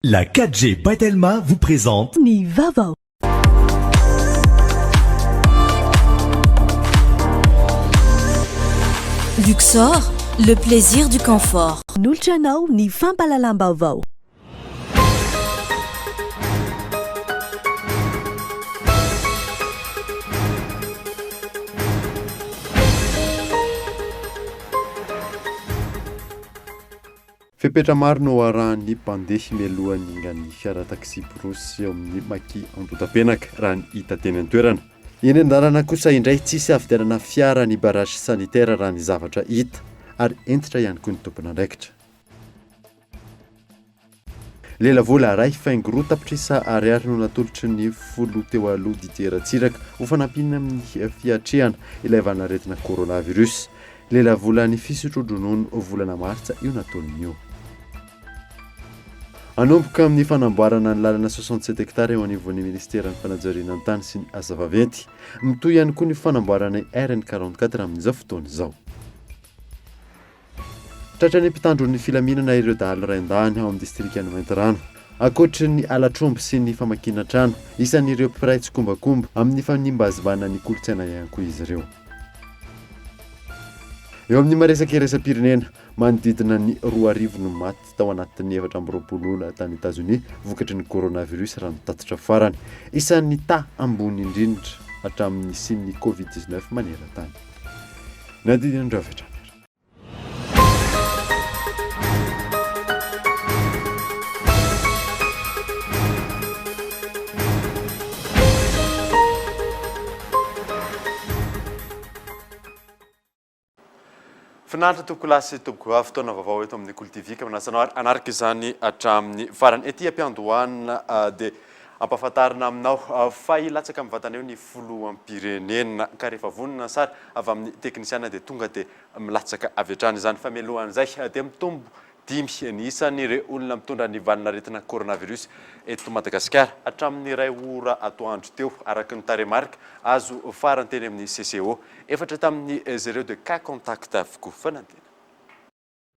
La 4G Batelma vous présente Ni Vaovao. Luxor, le plaisir du confort. Nulchanao ni fampalalam Vaovao. Fepetra maro no arahan'ny mpandeha mialohan'ny ingany fiara taxi borosy eo amin'ny maki Ambotapenaka raha ny hita teny an-toerana. Eny an-dalana kosa indray tsisy afidianana fiara ny barrage sanitaire raha ny zavatra hita ary entitra ihany koa ny tompona andraikitra. Lelavola ray faingoroa tapitrisa ariary no natolotry ny folo teo aloha dideratsiraka ho fanampina amin'ny fiatrehana ilay valaretina coronavirus. Lelavola ny fisotrodronono volana martsa io nataony io. Anomboka amin'ny fanamboarana ny lalana 67 hectare eo anivon'ny ministeran'ny fanajariana an-tany sy ny asa vaventy. Mitoy ihany koa ny fanamboarana RN44 amin'izao fotoana izao. Tratran'ny mpitandron'ny filaminana ireo dahalo ray-ndany ao amin'ny distrikan'ny Maintirano. Ankoatry ny alatrombo sy ny famakina trano, isan'ireo mpiray tsokombakomba amin'ny fanimbazibana ny kolotsaina ihany koa izy ireo. Eo amin'ny maresaka irasam-pirenena, manodidina ny 2,000 no maty tao anatin'ny 420 olona tany Etazonia vokatry ny coronavirus raha mitatitra farany. Isan'ny ambony indrindra hatramin'ny sin'ny Covid-19 maneran-tany. Nadidina andravatra. Finaritra toko lasy toko avy fotoana vaovao eto amin'ny Kultivika manasanao anaraka izany hatramin'ny farany ety ampiandohana dia ampahafantarina aminao fa ilatsaka amin'ny vatana eo ny filoham-pirenena ka rehefa vonona sara avy amin'ny teknisiana dia tonga dia milatsaka avy hatrany izany fa mialohan'izay dia mitombo 5 ny isan'ireo olona mitondra ny valinaretina coronavirus eto Madagasikara hatramin'ny 2 ora atoandro teo araka ny taremarika azo farany teny amin'ny CCO efatra tamin'ny 02 cas contact avokoa fanantena.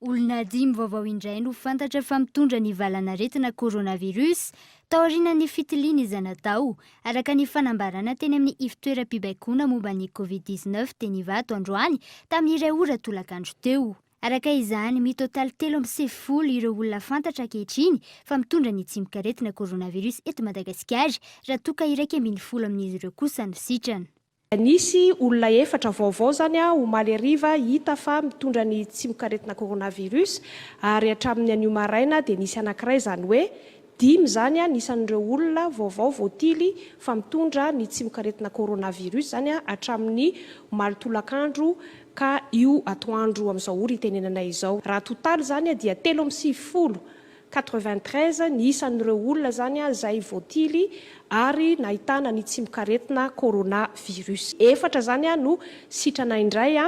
Olona 5 vaovao indray no fantatra fa mitondra ny valanaretina coronavirus taorian'ny fitiliana izy natao araka ny fanambarana teny amin'ny ivotoeram-pibaikona momba ny Covid-19 teny Ivato androany tamin'ny 2 ora tolakandro teo. Araka izany, mitotaly 370 ireo olona fantatra ankehitriny fa mitondra ny tsimikaretina coronavirus eto Madagasikara raha toka 170 amin'izy ireo kosa no sitrana. Nisy olona efatra vaovao zany omaly hariva hita fa mitondra ny tsimikaretina coronavirus ary hatramin'ny anio maraina dia nisy anankiray zany hoe 5 zany nisan'ireo olona vaovao voatily fa mitondra ny tsimikaretina coronavirus zany hatramin'ny omaly tolakandro ka io atoandro amin'izao ora itenenanay izao. Raha totaly zany dia 393 ny isan'ireo olona zany izay voatily ary nahitana ny tsimikaretina coronavirus. Efatra zany no sitrana indray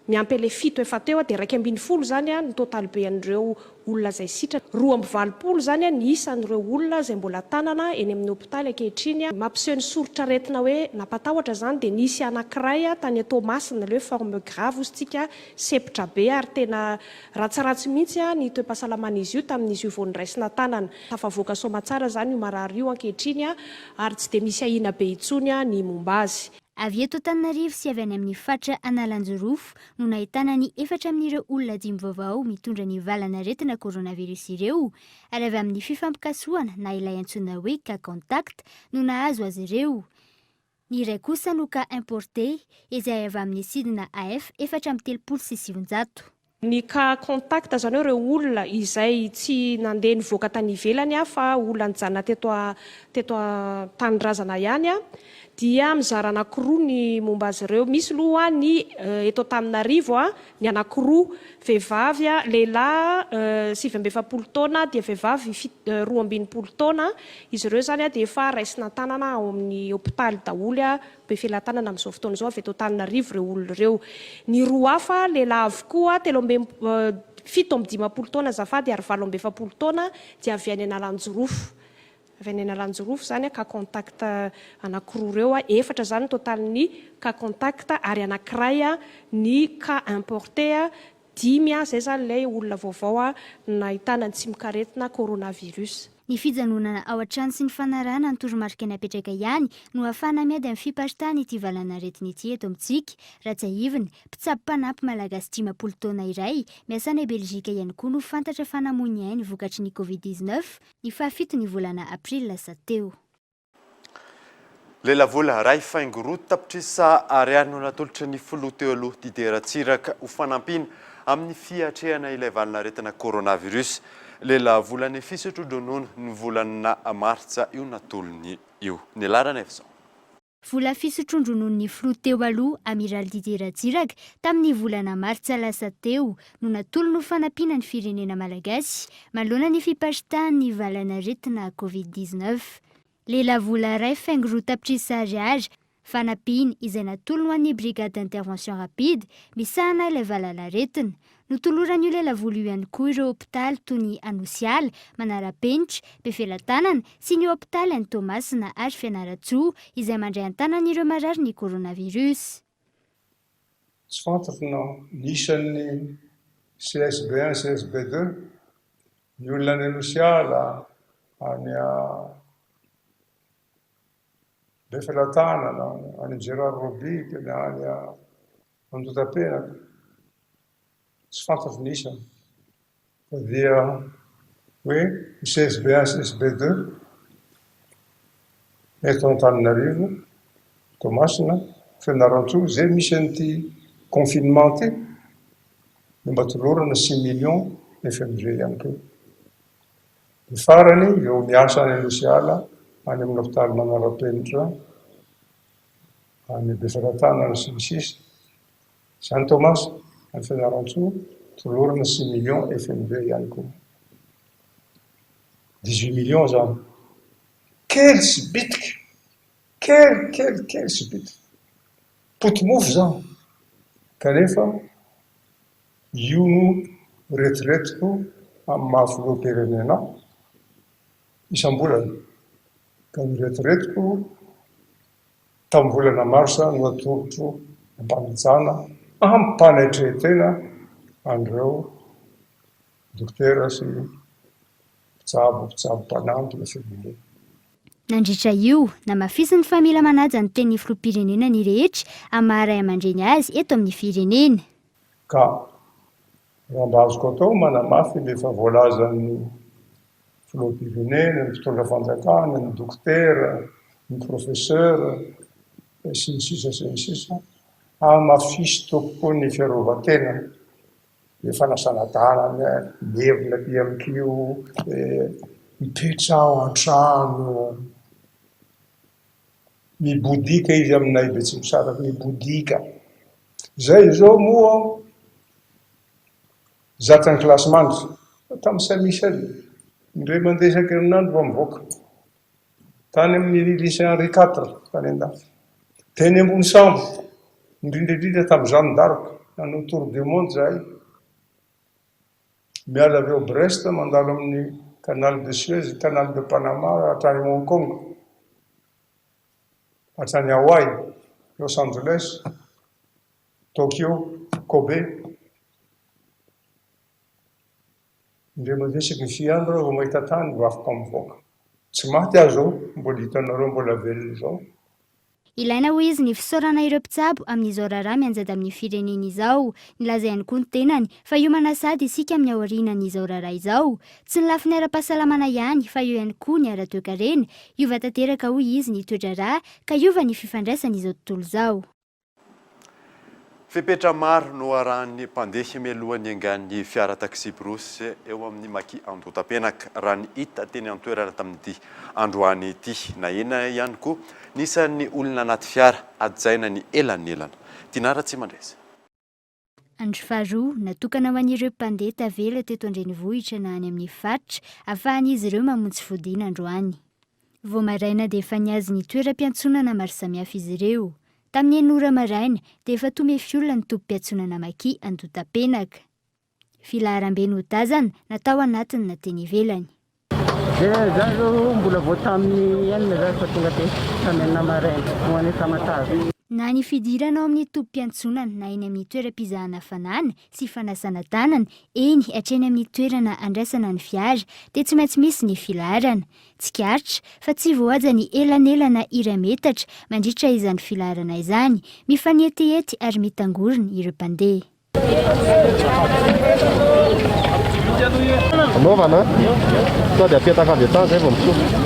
miampy le 7 efa teo dia 220 zany ny totaly be an'ireo olona zay sitrana. 220 zany ny isan'ireo olona zay mbola tanana eny amin'ny hopitaly ankehitriny. Mampiseho ny soritra-retina hoe napatahotra zany dia nisy anankiray tany Tomasina le forme grave ozy sepitra be ary tena ratsaratsy mihitsy ny toe-pahasalaman'izy io tamin'izy io vao niraisina tanana. Tafavoaka somatsara zany io marary io ankehitriny ary tsy dia misy ahina be itsony ny momba azy. Avy eto Antananarivo sy avy any amin'ny fatra Analanjorofo no nahitana ny efatra amin'ireo olona 5 vaovao mitondra ny valanaretina coronavirus ireo ary avy amin'ny fifampikasoana na ilay antsoina hoe cas contact no nahazo azy ireo. Ny iray kosa no cas importé izay avy amin'ny sidina AF 437. Ny cas contact zany ireo olona izay tsy nandeha nivoaka tany ivelany fa olona nijanona teto tanindrazana ihany dia mizara anankiroa ny momba azy ireo. Misy loha ny eto Antananarivo ny anankiroa vehivavy lehilahy 27 taona dia vehivavy 12 taona. Izy ireo zany dia efa raisina tanana ao amin'ny hopitaly daholo be felan-tanana amin'izao fotoana izao avy eto Antananarivo ireo olona ireo. Ny roa hafa lehilahy avokoa 17 taona azafady ary 27 taona dia avy any Analanjorofo. Avy any Analanjorofo zany cas contact anankiroa ireo efatra zany totaly ny cas contact ary anankiray ny cas importé 5 zay zany ilay olona vaovao nahitana ny tsy mikaretina coronavirus. Ny fijanonana ao an-trano sy ny fanarana ny toromarika ny apetraka ihany no ahafahana miady amin'ny fiparitana ity valanaretina ity eto amintsika. Ratsaivina, mpitsabo-panampy malagasy 10 taona iray miasana i Belzika ihany koa no fantatra fa namoy ny ainy vokatry ny Covid-19 ny fahafito ny volana Avril lasa teo. Lelavola ray faingoro tapitrisa ariano natolotra ny folo teo aloha dideratsiraka ho fanampina amin'ny fiatrehana ilay valanaretina coronavirus. Lelavola ny fisotro dronono ny volana martsa io natolony io. Ny larana efson. Vola fisotrondronon'ny flo teo aloha amiral dideratsiraka tamin'ny volana martsa lasa teo no natolony ho fanampiana ny firenena malagasy manoloana ny fiparitany valanaretina Covid-19. Lelavola ray faingoro tapitrisa ariary fanampiana izay natolony ho an'ny brigade d'intervention rapide misahana ilay valanaretina. Notolorany io lelavola io ihany koa ireo hôpitaly toy ny Anosiala, Manarapenitra, Befelantanana sy ny hôpitaly any Tomasina ary Fianaratsoa izay mandray an-tanana ireo marary ny coronavirus. Tsy fantatra na nisan'ny CSB1, CSB2, ny olona any Anosiala, any Befelantanana, any Gérard Robic, any Andotapenaka. Tsy fantatro nisany fa dia hoe CSB1, CSB2 eto Antananarivo, Tomasina, Fianaratsoa, zay misy an'ity confinement ty ny mba tolorana 6 millions FMG ihany koa. Ny farany eo miasa any Anosiala, any amin'ny hôpitaly Manarapenitra, any Befelantanana sy ny sisa, sy any Tomasina, any Fianaratsoa, tolorana 6 millions FMG ihany koa. 18 millions zany. Kely sy bitika. Kely sy bitika. Potomofo zany. Kanefa io no retiretiko amin'ny maha-filoham-pirenena isam-bolana. Ka ny retiretiko tamin'ny volana marsa no atolotro ampanajana ampanetrehetena andreo dokotera sy mpitsabo-panampy ny famille. Nandritra io, namafisy ny famila manaja ny tenin'ny filoham-pirenena ny rehetra amin'ny maharay aman-dreny azy eto amin'ny firenena. Ka raha mba azoko atao manamafy rehefa voalazan'ny filoham-pirenena, ny mpitondra fanjakana, ny dokotera, ny professeur, sy ny sisa, amafisy tokoa ny fiarovan-tena, ny fanasana tanana, mevina ty amikio, mipetra ao an-trano, mibodika izy aminay be tsy misaraka, mibodika. Zay zao moa zatany klasy mandry, tamin'ny samisa indray mandeha isan-kerinandro vao mivoaka. Tany amin'ny lycée Henri IV, tany an-dafy. Teny ambony sambo, indrindra tamin'ny Jeanne d'Arc, nanao tour du monde zahay. Miala avy ao Brest, mandalo amin'ny canal de Suez, canal de Panama, hatrany Hong Kong, hatrany Hawaii, Los Angeles, Tokyo, Kobe. Indray mandeha isaky ny fiandro vao mahita tany vao afaka mivoaka. Tsy maty aho zao, mbola hitanareo mbola velona zao. Ilaina ho izy ny fisaorana ireo mpitsabo amin'izao raharaha mianjady amin'ny firenena izao. Nilaza ihany koa ny tenany fa io manasady isika amin'ny aorianan'izao raharaha izao. Tsy ny lafiny ara-pahasalamana ihany fa io ihany koa ny ara-toekarena. Iova tanteraka hoy izy ny toetra rà ka iova ny fifandraisana izao tontolo izao. Fepetra maro no arahan'ny mpandeha mialohan'ny angan'ny fiara taxi brosy eo amin'ny maki Andotapenaka raha ny hita teny an-toerana tamin'ity androany ity. Na ena ihany koa nisan'ny olona anaty fiara ajaina ny elanelana. Tinara tsy mandresa. Andro faharoa natokana ho an'ireo mpandeha tavela teto Andrenivohitra na any amin'ny faritra ahafahan'izy ireo mamonjy fodiana androany. Vao maraina dia efa niazy ny toeram-piantsonana maro samihafa izy ireo. Tamin'ny enora maraina dia efa tome fiolona ny tompom-piantsonana maki Andotapenaka. Filaharam-be no tazana natao anatiny na teny ivelany. Za zao mbola vao tamin'ny enina za fa tonga te tamin'ny maraina ho any Tamatave. Na ny fidiranao amin'ny tompo-piantsonana na eny amin'ny toeram-pizahana fanana sy fanasana tanana, eny hatreny amin'ny toerana andraisana ny fiara dia tsy maintsy misy ny filarana. Tsikaritra fa tsy voaja ny elanelana irametatra mandritra izany filarana izany, mifanetiety ary mitangorona ireo mpandeha. Anaovana sao dia apetaka avy atany zay vao mitsofoka.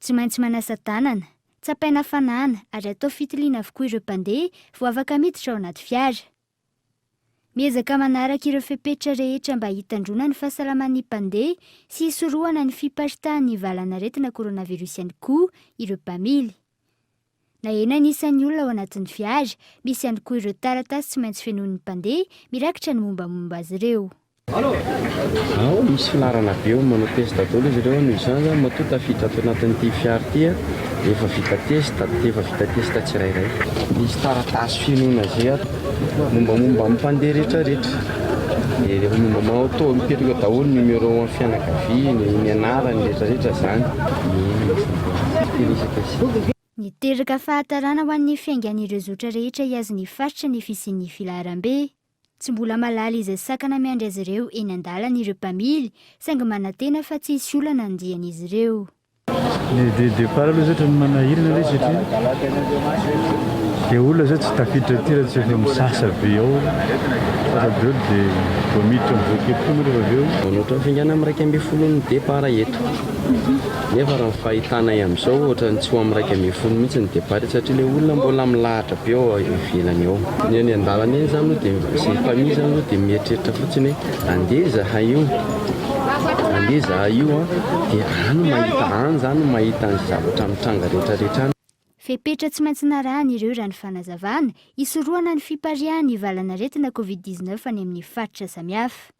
Tsy maintsy manasa tanana, tsapaina fanana ary atao fitiliana avokoa ireo mpandeha vao afaka miditra ao anaty fiara. Miezaka manaraka ireo fepetra rehetra mba hitandrona ny fahasalaman'ny mpandeha sy hisorohana ny fiparitahan'ny valanaretina koronavirus ihany koa ireo mpamily. Na eny anisan'ny olona ao anatin'ny fiara, misy ihany koa ireo taratasy tsy maintsy fenoan'ny mpandeha mirakitra ny mombamomba azy ireo. Misy filarana be eo manao test daholo izy ireo, noho izany zany matoa tafiditra ato anatin'ity fiara ity efa vita test tsirairay. Misy taratasy finoana izay ato mombamomba amin'ny mpandeha rehetrarehetra. Dia rehefa mombamomba atao mipetraka daholo numéro amin'ny fianakaviany, ny anarany rehetrarehetra zany. Niteraka fahatarana ho an'ny fiaingan'ireo zotra rehetra hiazony faritra ny fisian'ny filaram-be. Tsy mbola malala izay sakana miandry azy ireo eny an-dalana ireo mpamily, saingy manantena fa tsy hisy olana andian'izy ireo. Ny départ aloha zatra ny manahirana ilay satria dia olona zay tsy tafiditra ty raha tsy efa misasa be ao sasa be dia vao miditra mivoakepony rehefa avy eo. Ohatrany fingana amin'ny 1.20 départ eto. Nefa raha ny fahitana amin'izao ohatrany tsy ho amin'ny 1.20 mihitsy ny départ satria ilay olona mbola milahatra be ao ivelany ao. Ny an-dalana eny zany dia sy famille zany dia mieritreritra fotsiny hoe andeha zahay io dia zany mahita ny zavatra mitranga rehetrarehetra. Fepetra tsy maintsy narahana ireo raha ny fanazavana hisorohana ny fiparihan'ny valanaretina COVID-19 any amin'ny faritra samihafa.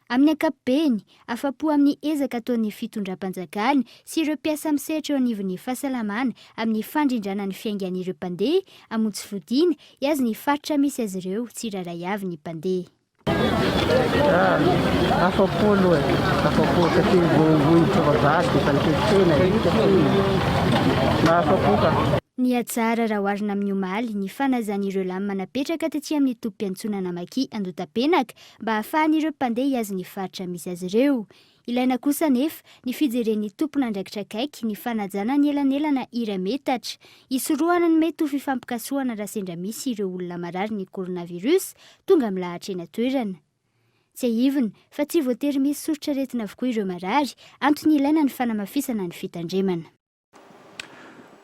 Amin'ny ankapobeny, afa-po amin'ny ezaka ataon'ny fitondram-panjakana sy ireo mpiasa misehatra eo anivon'ny fahasalamana amin'ny fandrindrana ny fiaingan'ireo mpandeha hamonjy fodiana hiazy ny faritra misy azy ireo tsirairay avy ny mpandeha. Afa-po aloha afa-po satria vohiditra vavasy dia faneketsena afa-po ka. Ny atsara raha oharina amin'ny omaly ny fanazan'ireo lamy manapetraka tetỳ amin'ny tompo-piantsonana Maki Andotapenaka mba ahafahan'ireo mpandeha hiazy ny faritra misy azy ireo. Ilaina kosa nefa ny fijeren'ny tompona andraikitra akaiky ny fanajana ny elanelana irametatra, hisorohana ny mety ho fifampikasohana raha sendra misy ireo olona marary ny koronavirus tonga milahatra eny an-toerana. Tsy ahivona fa tsy voatery misy soritra retina avokoa ireo marary, antony ilaina ny fanamafisana ny fitandremana.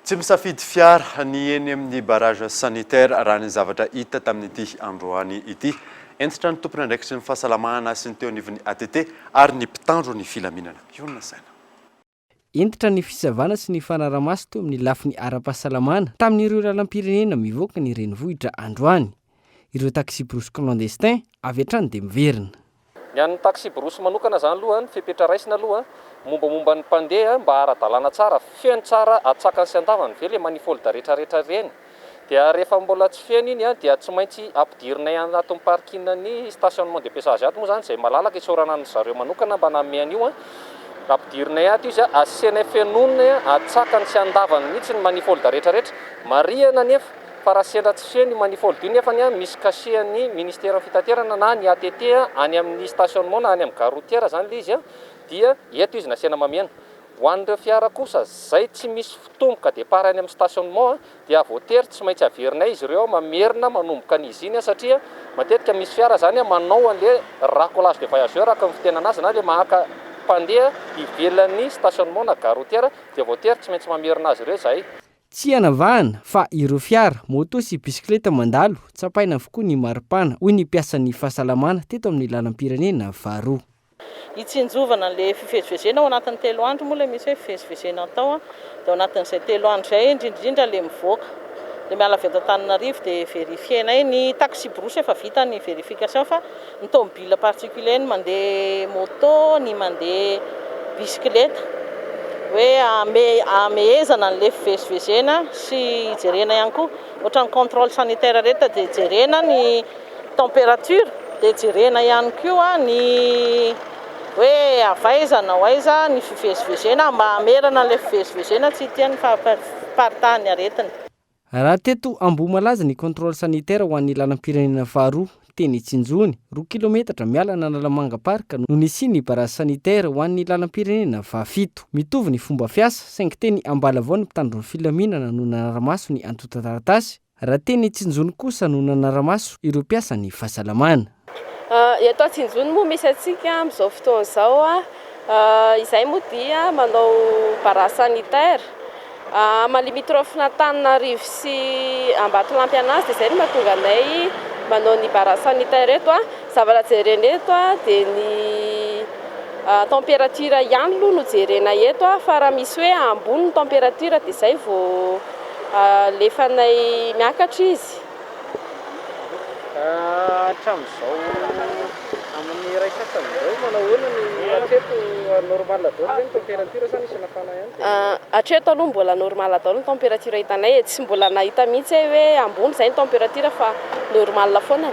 Tsy misafidy fiara ny eny amin'ny barrage sanitaire raha ny zavatra hita tamin'ity androany ity. Entitra ny tompona andraikitry ny fahasalamana sy ny teo anivon'ny ATT ary ny mpitandro ny filaminana. Iona saina. Entitra ny fisavana sy ny fanaramaso teo amin'ny lafiny ara-pahasalamana tamin'ireo lalam-pirenena mivoaka ny renivohitra androany. Ireo taxi brousse clandestin avy hatrany dia miverina. Ny an'ny taxi brousse manokana zany aloha ny fepetra raisina aloha mombamomba ny mpandeha mba ara-dalàna tsara, feno tsara atsakany sy andavany ve le manifolda rehetrarehetra reny. Dia rehefa mbola tsy feno iny dia tsy maintsy ampidirinay anatin'ny parkin'ny stationnement de pesage ato moa zany izay malalaka isorana ny zareo manokana mba nameany io ampidirinay ato izy asianay fenonina atsakany sy andavany mihitsy ny manifolda rehetrarehetra. Marihana nefa fa raha sendra tsy feno ny manifolda io nefa misy kasehany ministère fitaterana na ny ATT any amin'ny stationnement na any amin'ny gare routière zany le izy dia eto izy nasiana mamiana. Ho an'ireo fiara kosa zay tsy misy fitomboka départ any amin'ny stationnement dia voatery tsy maintsy averinay izy ireo mamerina manomboka an'izy iny satria matetika misy fiara zany manao an'le racolage de voyageurs akka ny fitenana azy na le mahaka mpandeha ivelan'ny stationnement na gare routière dia voatery tsy maintsy mamerina azy ireo zay. Tsy hanavahana fa ireo fiara, moto sy bisikleta mandalo, tsapaina avokoa ny maripana hoy ny mpiasan'ny fahasalamana teto amin'ny lalam-pirenena faharoa. Hitsinjovana le fivezivezena ao anatin'ny 3 andro moa le misy hoe fivezivezena atao dia ao anatin'izay 3 andro izay indrindrindra le mivoaka. Le miala avy eto Antananarivo dia verifienay ny taxi brousse efa vita ny verification fa ny tomobile particulier ny mandeha moto, ny mandeha bisikleta hoe amehezana an'le fivezivezena sy jerena ihany koa ohatran'ny contrôle sanitaire rehetra dia jerena ny température dia jerena ihany koa ny hoe avaizana ho aiza ny fivezivezena mba hamerana an'ilay fivezivezena tsy tiany fahaparitahany aretina. Raha teto Ambohimalaza ny contrôle sanitaire ho an'ny lalam-pirenena faharoa teny Tsinjony 2 kilometatra mialana Analamanga park no nisy ny barrage sanitaire ho an'ny lalam-pirenena fahafito. Mitovy ny fomba fiasa saingy teny Ambalavao ny mpitandro ny filaminana no nanaramaso ny antota taratasy, raha teny Tsinjony kosa no nanaramaso ireo mpiasa ny fahasalamana. Eto Tsinjony moa misy atsika amin'izao fotoana izao izay moa dia manao barrage sanitaire malimitrofina Antananarivo sy Ambatolampy anazy dia izay no mahatonga anay manao ny barrage sanitaire eto zavatra jerena eto dia ny température ihany aloha no jerena eto fa raha misy hoe ambony ny température dia izay vao alefanay miakatra izy. Hatramin'izao amin'ny ray sasan'izao manahoana ny hatreto normal daholo ny température sa nisy nafana ihany? Hatreto aloha mbola normal daholo ny température hitanay, tsy mbola nahita mihitsy hoe ambony izay ny température fa normal foana.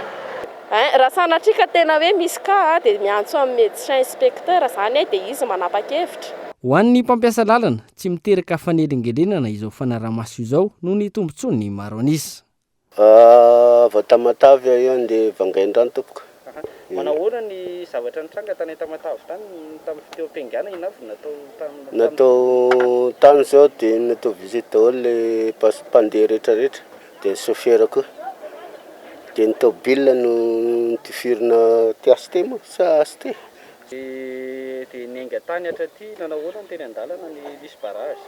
Raha sanatrika tena hoe misy ka dia miantso amin'ny médecin inspecteur zany dia izy manapa-kevitra. Ho an'ny mpampiasa lalana tsy miteraka fanelingelenana izao fanaramaso izao noho ny tombontsoany maro anisa. Vao Tamatavy io dia vangain-drano tompoko. Manahoana ny zavatra nitranga tany Tamatavy tany tamin'ny fiteo-pingana inavy natao tany zao dia natao visite daholo le mpandeha rehetrarehetra dia ny chauffeur koa dia ny tôbila no tifirina tiasy moa sa asy ty. Dia nenga tany hatraty nanahoana ny teny an-dalana ny misy barrage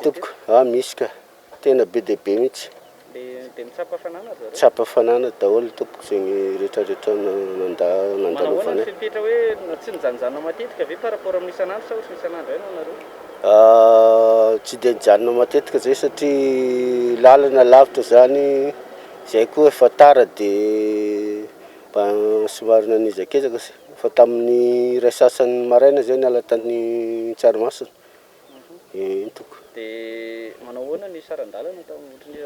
tompoko misy ka tena be dia be mihitsy. Dia mitsapa fanana zareo? Tsapa fanana daholo tompoko zegny rehetrarehetra nandalo fanay. Manahoana ny fipetra hoe tsy nijanojana matetika ve par rapport amin'ny isan'andro sa ohatry ny isan'andro ihany nareo? Tsy dia nijanona matetika zay satria lalana lavitra zany, zay koa efa tara dia somary nanizakezaka fa tamin'ny ray sasany maraina zay niala tany Tsaramaso. Toko. Dia manahoana ny saran-dalana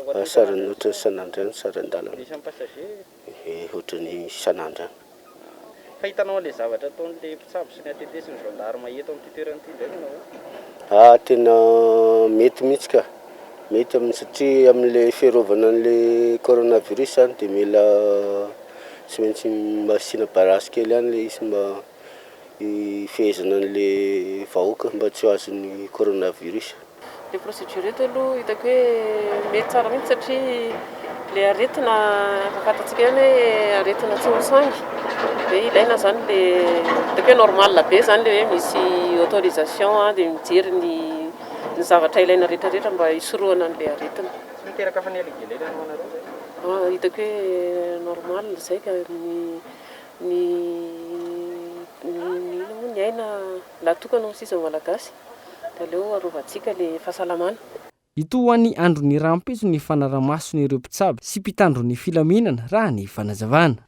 ohatran'ny isan'andro ihany saran-dalana. Ny isan'ny passager? Ohatran'ny isan'andro ihany. Fa hitanao an'ilay zavatra ataon'ilay mpitsabo sy ny ATT sy ny gendarme eto amin'ity toerana ity indray manao? Tena mety mihitsy ka. Mety satria amin'ilay fiarovana an'ilay coronavirus zany dia mila tsy maintsy mba asina barrage kely ihany ilay izy mba hifehezana an'ilay vahoaka mba tsy ho azon'ny coronavirus. Le procédure eto aloha hitako hoe mety tsara mihitsy satria le aretina fafantatsika ihany hoe aretina tsy misangy dia ilaina zany le hitako hoe normal be zany le hoe misy autorisation dia mijery ny zavatra ilaina rehetrarehetra mba hisorohana an'ilay aretina. Tsy miteraka fanelingelenana anareo? Hitako hoe normal izay ka ny aina latokana ho sisa malagasy. Aleo arovantsika le fahasalamana. Ito ho an'ny andro ny rampizo ny fanaramason' ireo mpitsabo sy mpitandro ny filaminana raha ny fanazavana.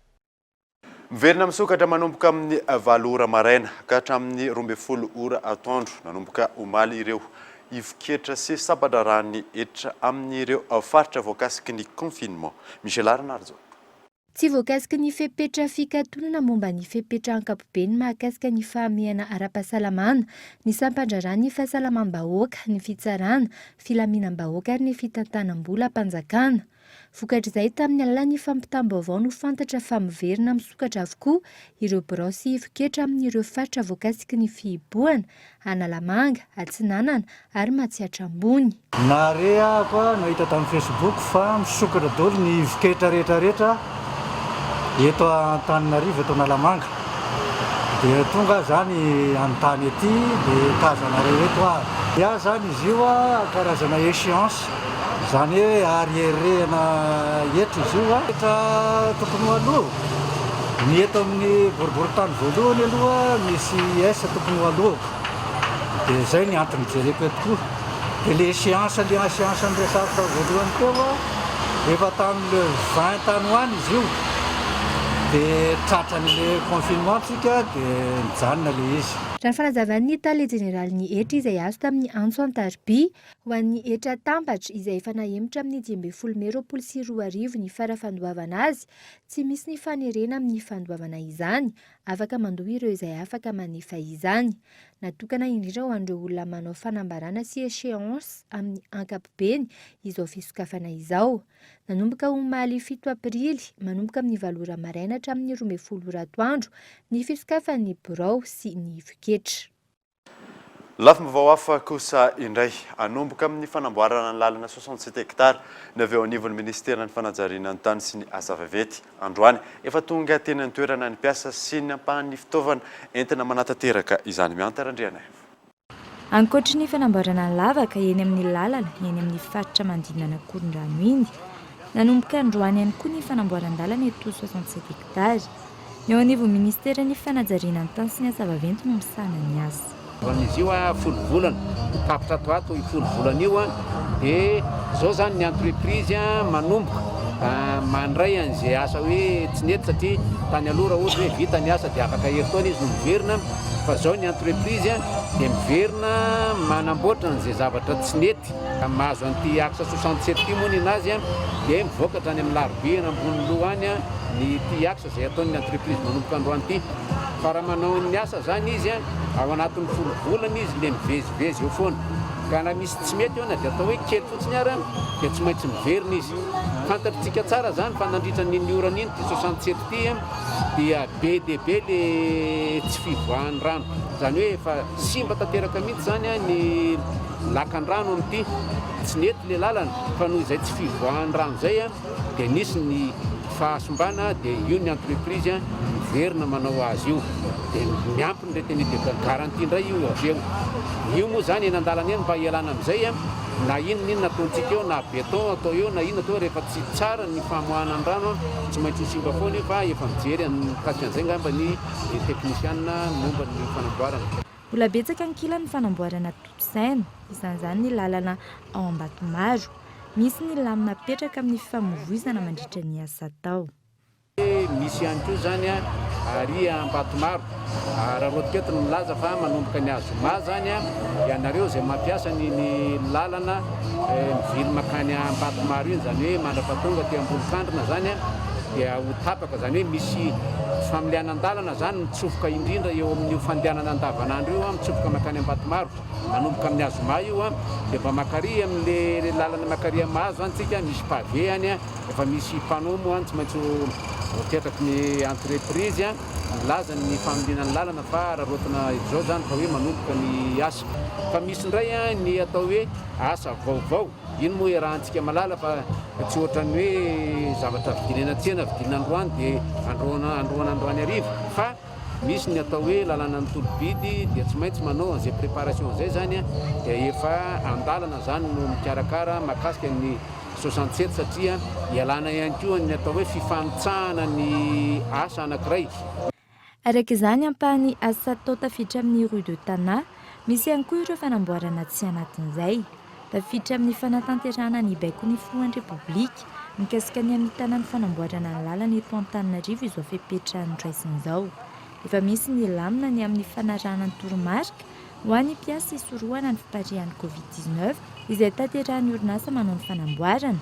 Miverina misokatra manomboka amin'ny 7 ora maraina ka hatramin'ny 12 ora atoandro nanomboka omaly ireo ivoketra sy sabadrarany etra amin'ireo faritra voakasiky ny confinement. Michel Arnardo. Tsy voakasika ny fepetra fikatonana momba ny fepetra ankapobeny mahakasika ny fahamehana ara-pahasalamana, ny sampandrarana ny fahasalamam-bahoaka, ny fitsarana, filaminam-bahoaka ary ny fitantanam-bola ampanjakana. Vokatra izay tamin'ny alalan'ny fampitam-baovao no fantatra fa miverina misokatra avokoa ireo borosy ivoketra amin'ireo faritra voakasika ny fihibohana, Analamanga, Atsinanana ary Matsiatrambony. Narea koa nahita tamin'ny Facebook fa misokatra daholo ny ivoketra rehetrarehetra eto Antananarivo eto Analamanga. Dia tonga zany anontany ety dia tazanareo eto avy. Ia zany izy io karazana échéance zany hoe arriérena eto izy io etra tokony aloha. Ny eto amin'ny boriboritany voalohany aloha misy S tokony aloha. Dia zay ny antony jereko eto koa. Dia le échéance nyresafitra voalohany teo efa tamin'le 20 tany ho any izy io. dia tratra n'ilay confinement tsika dia mijanona ilay izy. Raha ny fanazavan'ny tale jeneraly etra izay azo tamin'ny antso antarby ho an'ny etra tambatra izay efa nahemitra amin'ny 2024 ny farafandoavana azy, tsy misy ny fanerena amin'ny fandoavana izany, afaka mandoa ireo izay afaka manefa izany. Natokana indrindra ho an'ireo olona manao fanambarana sy échéance amin'ny ankapobeny izao fisokafana izao. Nanomboka omaly 7 aprily, manomboka amin'ny 8 ora maraina hatramin'ny 12 ora atoandro ny fisokafan'ny birao sy ny foketra. Lafim-baovao hafa kosa indray anomboka amin'ny fanamboarana ny lalana 67 hektara ny avy eo anivon'ny ministeran'ny fanajariana ny tany sy ny asa vaventy. Androany efa tonga teny ny toerana ny mpiasa sy ny ampahan'ny fitaovana entina manatateraka izany miantarandriana. Ankoatra ny fanamboarana ny lavaka eny amin'ny lalana eny amin'ny faritra mandinana Korondrano iny, nanomboka androany ihany koa ny fanamboaran-dalana eto 67 hektara. Eo anivon'ny ministeran'ny fanajariana ny tany sy ny asa vaventy no misana ny asa. Izy io folo volana tapitra ato folo volana io dia zao zany ny entreprise manomboka mandray an'izay asa hoe tsy nety satria tany aloha raha ohatra hoe vita ny asa dia afaka herintaona izy no miverina, fa zao ny entreprise dia miverina manamboatra an'izay zavatra tsy nety. Mahazo an'ity axa 67 ity moa ny anazy dia mivoaka hatrany amin'ny larobia ambony loha any ny ity axa izay ataon'ny entreprise manomboka androany ity. Fa raha manao ny asa zany izy ao anatin'ny folo volana izy le mivezivezy eo foana. Ka na misy tsy mety eo na dia atao hoe kely fotsiny ara dia tsy maintsy miverina izy. Fantatritsika tsara zany fa nandritra ny orana iny ty 67 ity dia be dia be le tsy fivoahan'ny rano. Zany hoe efa simba tanteraka mihitsy zany ny lakan-drano amin'ity. Tsy nety le lalana fa noho izay tsy fivoahan'ny rano zay dia nisy ny fahasombana dia io ny entreprise miverina manao azy io. Dia miampy ny reteny dia garantie indray io avy eo. Io moa zany eny an-dalana eny mba hialana amin'izay na inona ataontsika eo na béton atao eo na inona atao rehefa tsy tsara ny famoahana ny rano tsy maintsy ho simba foana io fa efa mijery mikasika an'izay ngamba ny teknisianina momba ny fanamboarana. Mbola betsaka ankilany fanamboarana totosaina, isan'izany ny lalana ao Ambatomaro. Misy ny lamina petraka amin'ny fifamoivoizana mandritra ny asa atao. Misy ihany koa zany ary Ambatomaro. Raha roatika eto milaza fa manomboka ny Azoma zany ianareo izay mampiasa ny lalana mivily makany Ambatomaro iny, zany hoe mandrapatonga ty Ambolokandrina zany dia ho tapaka, zany hoe misy familianan-dalana zany mitsofoka indrindra eo amin'ny fandehanana andavanandro io mitsofoka makany Ambatomaro manomboka amin'ny Azoma io dia mba makary amin'le lalana makary mahazo zany tsika misy pavé any efa misy panneau moa tsy maintsy tetraky ny entreprise milaza ny familianan'ny lalana fa raha rotina izao zany fa hoe manomboka ny asa. Fa misy indray ny atao hoe asa vaovao. Ino moa iarahantsika malala fa tsy ohatran'ny hoe zavatra vidinena tsena vidina androany dia androana androany arivo, fa misy ny atao hoe lalana ny tolobidy dia tsy maintsy manao an'izay préparation zay zany dia efa andalana zany no mikarakara makasika ny 67 satria ialana ihany koa ny atao hoe fifanitsahana ny asa anankiray. Araka izany ampahany asa atao tafiditra amin'ny rue de Tana, misy ihany koa ireo fanamboarana tsy anatin'izay. Tafiditra amin'ny fanatanterahana ny baiko ny filohan'ny Repoblika mikasika ny amin'ny tanàny fanamboarana ny lalana eto Antananarivo izao fepetrahany raisin'izao. Efa misy ny lamina ny amin'ny fanarahana ny toromarika ho an'ny mpiasa isorohana ny fiparihan'ny Covid-19 izay tanterahan'ny orinasa manao ny fanamboarana.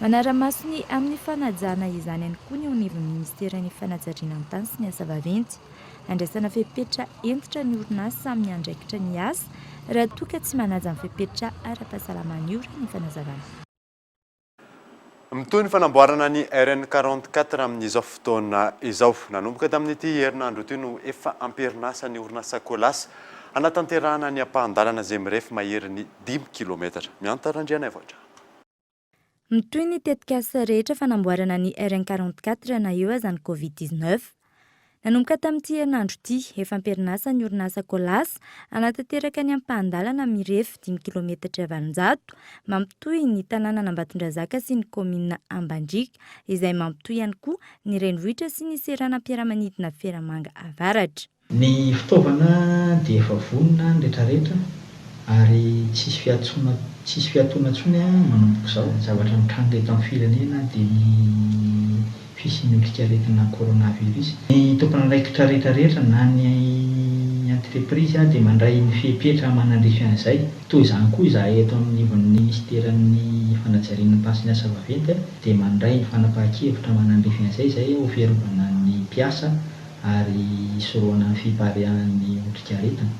Manara-maso ny amin'ny fanajana izany ihany koa ny eo anivon'ny ministeran'ny fanajariana ny tany sy ny asa vaventy. Andraisana fepetra entitra ny orinasa amin'ny andraikitra ny asa raha toa tsy manaja ny fepetra ara-pahasalamana io raha ny fanazavana. Mitoy ny fanamboarana ny RN44 amin'izao fotoana izao. Nanomboka tamin'ity herinandro ity no efa amperinasa ny orinasa Kolas anatanterahana ny ampahan-dalana izay mirefy mahery ny 5 kilometatra. Miantarandriana evatra. Mitoy ny tetika asa rehetra fanamboarana ny RN44 na eo azany Covid-19. Nanomboka tamin'ity herinandro ity efa amperinasa ny orinasa Kolas anatanteraka ny ampahan-dalana mirefy 5 kilometatra valonjato mampitoy ny tanàna Ambatondrazaka sy ny komina Ambandrika izay mampitoy ihany koa ny renivohitra sy ny serana mpiara-manidina Feramanga avaratra. Ny fitaovana dia efa vonona ny rehetrarehetra ary tsisy fiatoana intsony manomboka izao. Zavatra mitranga eto amin'ny firenena dia ny fisian'odrika aretina coronavirus. Ny tompon'andraikitra rehetrarehetra na ny entreprise dia mandray ny fepetra manandrify an'izay. Toy izany koa izahay eto amin'ny ministeran'ny fanajariana pasy ny asa vaventy dia mandray ny fanapahan-kevitra manandrify an'izay izay overovana ny mpiasa ary soroana ny fiparihan'ny odrika aretina.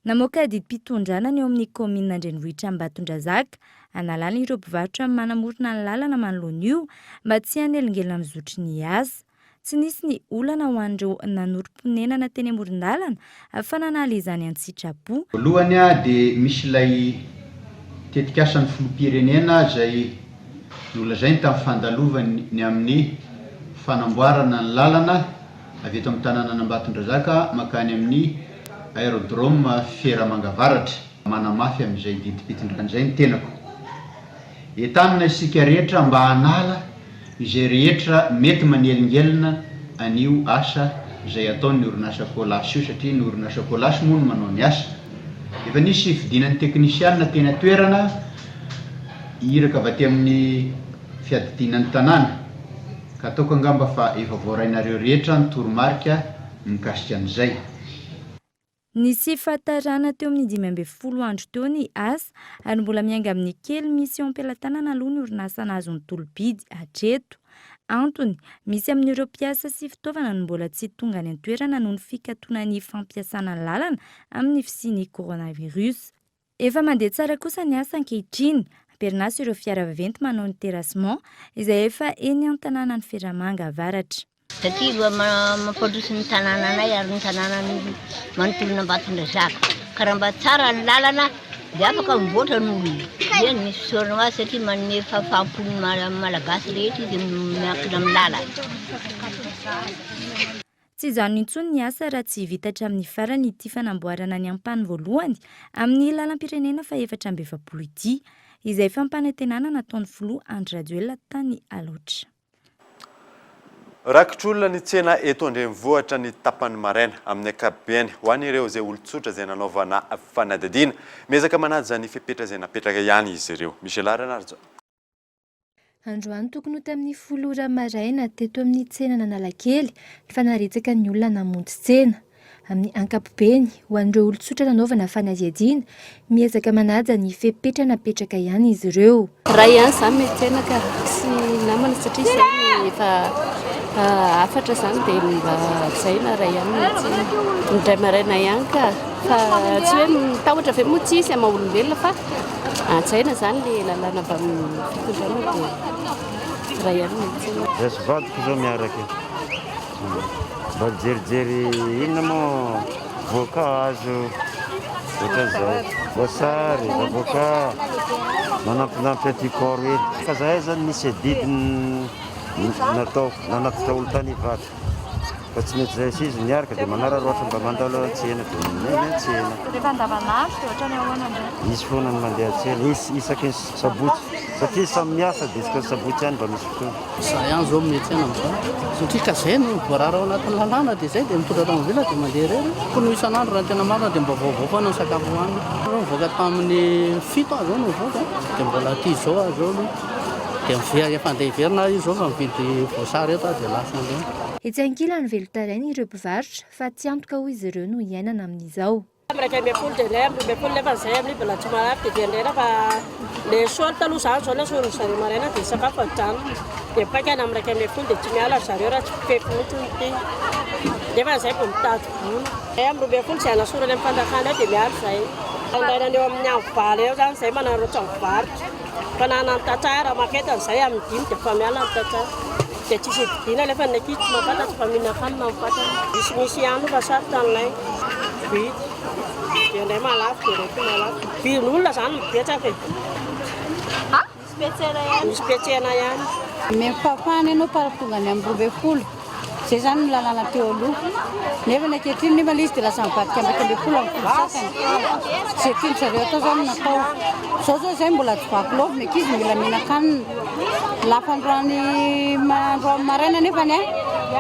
Namoaka didim-pitondrana ny eo amin'ny komina Andrenivohitra Ambatondrazaka analala ireo mpivarotra manamorona ny lalana manoloana io mba tsy hanelingelina amin'ny zotry ny asa. Tsy nisy ny olana ho an'ireo nanorim-ponenana teny amoron-dalana fa nanala izany an-tsitrapo. Voalohany dia misy ilay tetikasan'ny filoham-pirenena izay nolazainy tamin'ny fandalovany ny amin'ny fanamboarana ny lalana avy eto amin'ny tanàna Ambatondrazaka makany amin'ny aérodrome Fieramangavaratra. Manamafy amin'izay didim-pitondrana izay ny tenako. Entanina isika rehetra mba hanala izay rehetra mety manelingelina an'io asa izay ataon'ny orinasa Kolasy io satria ny orinasa Kolasy moa no manao ny asa. Efa nisy fidinan'ny teknisianina teny an-toerana iraka avy aty amin'ny fiadidinan'ny tanàna. Ka ataoko angamba fa efa voarainareo rehetra ny toromarika mikasika an'izay. Nisy fahatarana teo amin'ny 15 andro teo ny asa ary mbola mianga amin'ny kely misy eo am-pelantanana aloha ny orinasa nahazo ny tolobidy hatreto. Antony, misy amin'ireo mpiasa sy fitaovana no mbola tsy tonga any an-toerana noho ny fikatoanan'ny fampiasana ny lalana amin'ny fisian'ny coronavirus. Efa mandeha tsara kosa ny asa ankehitriny. Ampiarina ireo fiara vaventy manao ny terrassement izay efa eny an-tanàna ny Fieramangavaratra. Satria mampandroso ny tanànanay ary ny tanàna manontolona Ambatondrazaka. Ka raha mba tsara ny lalana dia afaka mivoatra n'olona. Dia misy fisaorana azy satria manome fahafaham-pon'ny malagasy rehetra izy miankina amin'ny lalana. Tsy izany intsony ny asa raha tsy vitatra amin'ny farany ity fanamboarana ny ampany voalohany amin'ny lalam-pirenena fa 420 ity izay fampanantenana nataon'ny filoha Andry Rajoelina tany aloatra. Rakitr'olona ny tsena eto Andrenivohitra ny tapany maraina amin'ny ankapobeny ho an'ireo izay olon-tsotra izay nanaovana fanadihadiana miezaka manaja izany fepetra izay napetraka ihany izy ireo. Michel Aranarjo. Androany tokony ho tamin'ny 10 maraina teto amin'ny tsena n'Analakely ny fanaretsaka ny olona namonjy tsena. Amin'ny ankapobeny ho an'ireo olon-tsotra nanaovana fanadihadiana miezaka manaja ny fepetra napetraka ihany izy ireo. Raha ihany izany mety tsena ka sy namana satria izany efa afatra izany dia mba zaina raha ihany mety ndray maraina ihany ka fa tsy hoe mitahotra ve moa tsy isy ama olombelona fa zaina izany le lalàna avy amin'ny fitondrana dia raha ihany mety tsena. Zasy vadiko izao miaraka mba jerijery inona moa voankazo ohatran'izao voasary avocat manampinampy antikoro ely fa zahay zany misy didiny natao nanatitra olo tany hivato fa tsy mety zay sizy miaraka dia manararoatra mba mandalo an-tsena dia meny an-tsena. Rehefa andavanandro dia ohatrany ahoana indray? Misy foana ny mandeha an-tsena isaky ny sabotsy satria samy miasa dia isaka ny sabotsy ihany mba misy fotoana. Za ihany zao mety tsena amin'izao satria ka zay no voarara ao anatin'ny lalàna dia zay dia mitondra tao vila dia mandeha irery. Kono isan'andro raha tena marina dia mba vaovao foana ny sakafo hoanina. Nivoaka tamin'ny 7 azo no nivoaka dia mbola aty izao azo dia efa andeha hiverina izy zao fa mividy voasary eto dia lasa andeha. Etsy ankilany velotarainy ireo mpivarotra fa tsy antoka hoy izy ireo no hiainana amin'izao. Amraka ambefolo dia indray ambefolo nefa zay amin'ny mbola tsy marafy dia indray fa le sorta aloha izany zao le sorony zareo maraina dia sakafo ajanona dia paikany amraka ambefolo dia tsy miala zareo raha tsy fefy mihitsy ty nefa zay mbo mitady vola. Amin'ny ambefolo zay anasorany amin'ny fanjakana eo dia miala zay. Andainany eo amin'ny amivaly eo zany zay manarotra mivarotra fa nanantatsara maketan'izay amin'ny 5 dia fa miala amin'ny tatsara. Dia tsisy vidiana lefa ny akitsy mampatatsy fa mihina kanina mipatana. Misy ihany fa sarotra aminay vidy dia indray malafo dia indray malafo. Vidin'olona izany mibetsaka e. Misy petsena ihany. Mempafana ianao paratonga ny amin'ny 20 zay zany ny lalàna teo aloha nefa ny ankehitriny nefa ilay izy dia lasa mivadika ambeka 20 amin'ny filosafany zay tiany zareo atao zany natao zao zao zay mbola tsy vaky loha mekizy mila mihinan-kanina lafa androany androany maraina nefany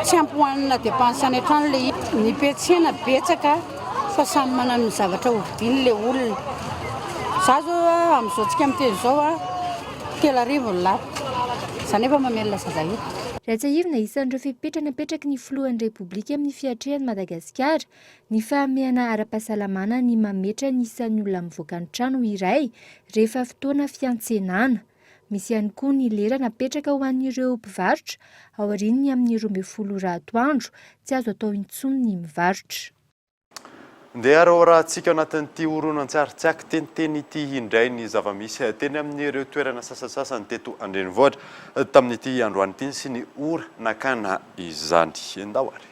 tsy ampohanina depansy any an-trano le ny petsena betsaka fa samy manana ny zavatra hovidiny le olona. Za zao amin'izao tsika miteny zao 3 arivo ny lafo za nefa mamelona zaza eto. Ratsaivina isan'ireo fepetra napetraky ny filohan'ny repoblika amin'ny fiatrehan'i Madagasikara ny fahamehana ara-pahasalamana ny mametra ny isan'ny olona mivoaka ny trano iray rehefa fotoana fiantsenana. Misy ihany koa ny lera napetraka ho an'ireo mpivarotra ao aoriany amin'ny 12 atoandro tsy azo atao intsony ny mivarotra. Ndeha rahantsika ao anatin'ity horonan-tsary tsy aky teniteny ity indray ny zava-misy teny amin'ireo toerana sasasasany teto andrenivohitra tamin'ity androany ity sy ny ora nakana izany. Endawary.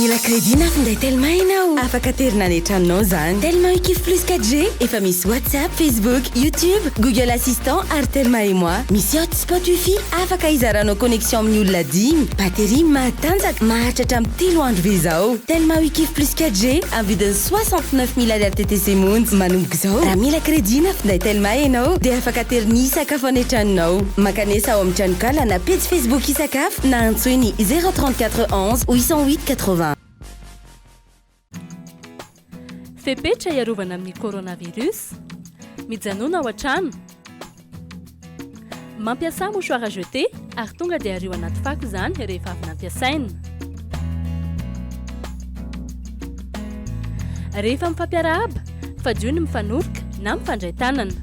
Mila crédit na finday tellement ianao afaka terina ny tranonao zany tellement kif plus 4G efa misy WhatsApp, Facebook, YouTube, Google Assistant ary tellement et moi misy hotspot wifi afaka izaranao connexion amin'ny olona 10 batterie matanjaka mahatratra amin'ny 3 andro ve zao tellement kif plus 4G amin'ny vidiny 69 000 ariary TTC monja manomboka zao raha mila crédit na finday tellement ianao dia afaka terina isakafo any tranonao makanesa ao amin'ny tranokala na page Facebook isakafo na antsoiny 034 11 808 80. Fepetra iarovana amin'ny coronavirus mijanona ao an-trano mampiasa mouchoir à jeter ary tonga dia ario anaty fako izany rehefa avy nampiasaina rehefa mifampiarahaba fadio ny mifanoroka na mifandray tanana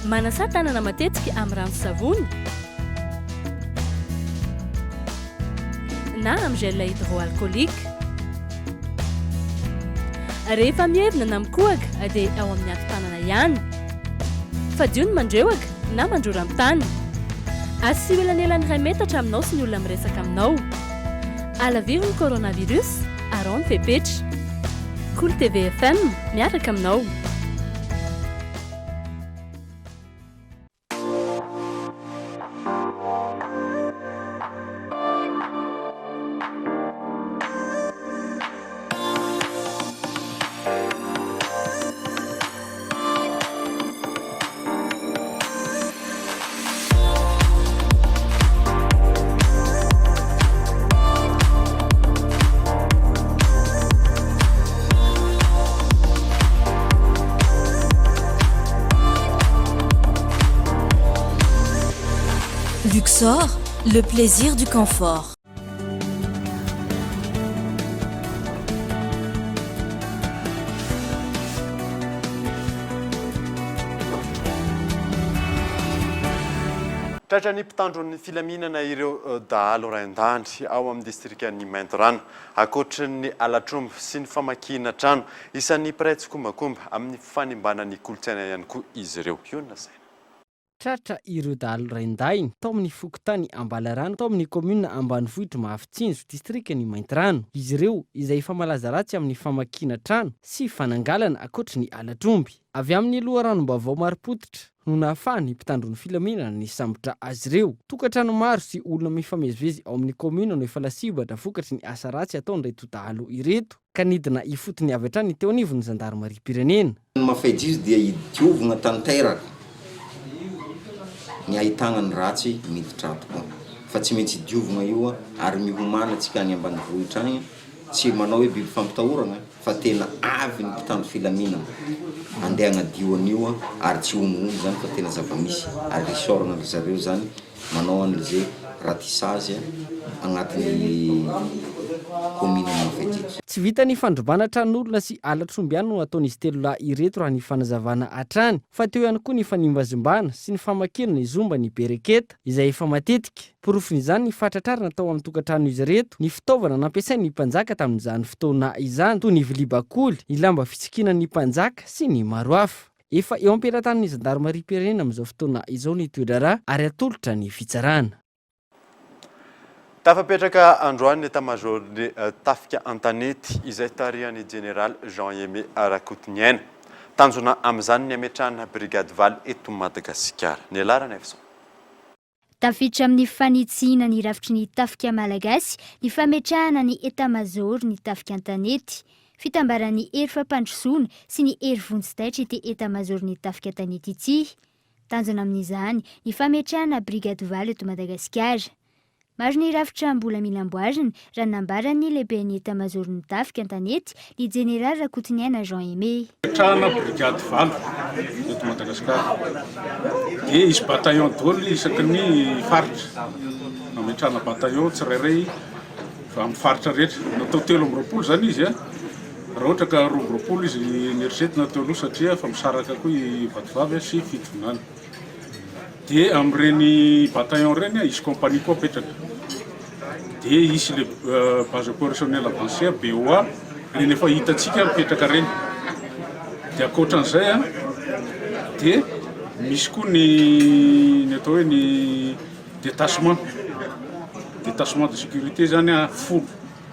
manasa tanana matetika amin'ny rano savony na amin'ny gel hydroalcoolique rehefa mievina na mikohaka dia ao amin'ny ato-tanana ihany fadio ny mandreoaka na mandrora amin'ny tany asio elanelany 2 metatra aminao sy ny olona miresaka aminao alaviro ny coronavirus aron fepetra Cool TV FM miaraka aminao. Ressort, le plaisir du confort. Tratra ny mpitandron'ny filaminana ireo dahalo rain-dandry ao amin'ny distrikany Maintorano ankoatra ny alatrombo sy ny famakina trano isan'ny prêtre kombakomba amin'ny fanimbanany kolotsaina ihany koa izy ireo. Io na saina. Tratra ireo dahalo rain-dainy tao amin'ny fokotany Ambalarano tao amin'ny commune Ambanivohitra Mahafichinjo distrikany Maintorano. Izy ireo izay efa malaza ratsy amin'ny famakina trano sy fanangalana ankoatra ny alatromby. Avy amin'ny loharano Vaovao Marim-potitra no nahafahan'ny mpitandron'ny filaminana ny sambotra azy ireo. Tokantrano maro sy olona mifamezivezy ao amin'ny commune no efa lasibatra vokatry ny asa ratsy ataon'ireto dahalo ireto ka nidina ifotony avy hatrany teo anivon'ny zandarmeri-pirenena. Ny mafaidzy izy dia idiovana tanteraka ny ahitana ny ratsy miditra tokoa fa tsy maintsy idiovana io ary mihomana antsika any ambanivohitra any tsy manao hoe biby fampitahorana fa tena avy ny mpitandro filaminana andeha agnadio an'io ary tsy omono zany fa tena zava-misy ary risorana ry zareo zany manao an'izay ratissage agnatin'ny commune Mafaidjy. Tsy vita ny fandrombana tranon'olona sy alatromby ihany no ataon'izy telo lahy ireto raha ny fanazavana hatrany fa teo ihany koa ny fanimbazimbana sy ny famakina ny zomba ny bereketa izay efa matetika. Porofin'izany ny fatratrarana tao amin'ny tokantrano izy reto ny fitaovana nampiasain'ny mpanjaka tamin'izany fotoana izany toy ny vilia bakoly, ny lamba fitsikinan'ny mpanjaka sy ny maro hafa. Efa eo am-pelantan'ny zandarmeri-pirenena amin'izao fotoana izao ny toedrarà ary atolotra ny fitsarana. Tafapetraka androany état-major-ny tafika Antanety izay tarihan'ny général Jean-Aimé Rakotiniaina. Tanjona amin'izany ny ametrahana brigade Val eto Madagasikara. Ny alarana efson. Tafiditra amin'ny fanitsihana ny rafitry ny tafika malagasy ny fametrahana ny état-major ny tafika Antanety. Fitambaran'ny hery fampandrosoana sy ny hery vonjy-taitra ity état-major ny tafika Antanety ity. Tanjona amin'izany ny fametrahana brigade Val eto Madagasikara. Maro ny rafitra mbola mila amboarina raha nambaran'ny lehiben'ny état-major ny tafika Antanety ny général Rakotiniaina Jean-Aimé. Metrahana brigade Val eto Madagasikara. Dia izy bataillon daholo isaky ny faritra. Nametrahana bataillon tsirairay fa amin'ny faritra rehetra. Natao 3 zany izy a. Raha ohatra ka 2 izy nieritreretina teo aloha satria fa misaraka koa i vatovavy sy fitonana. Dia amin'ireny bataillon reny izy compagnie koa apetraka. Dia isy le base opérationnel avancé BOA reny efa hitantsika mipetraka reny. Dia ankoatran'izay dia misy koa ny atao hoe ny détachement de sécurité zany folo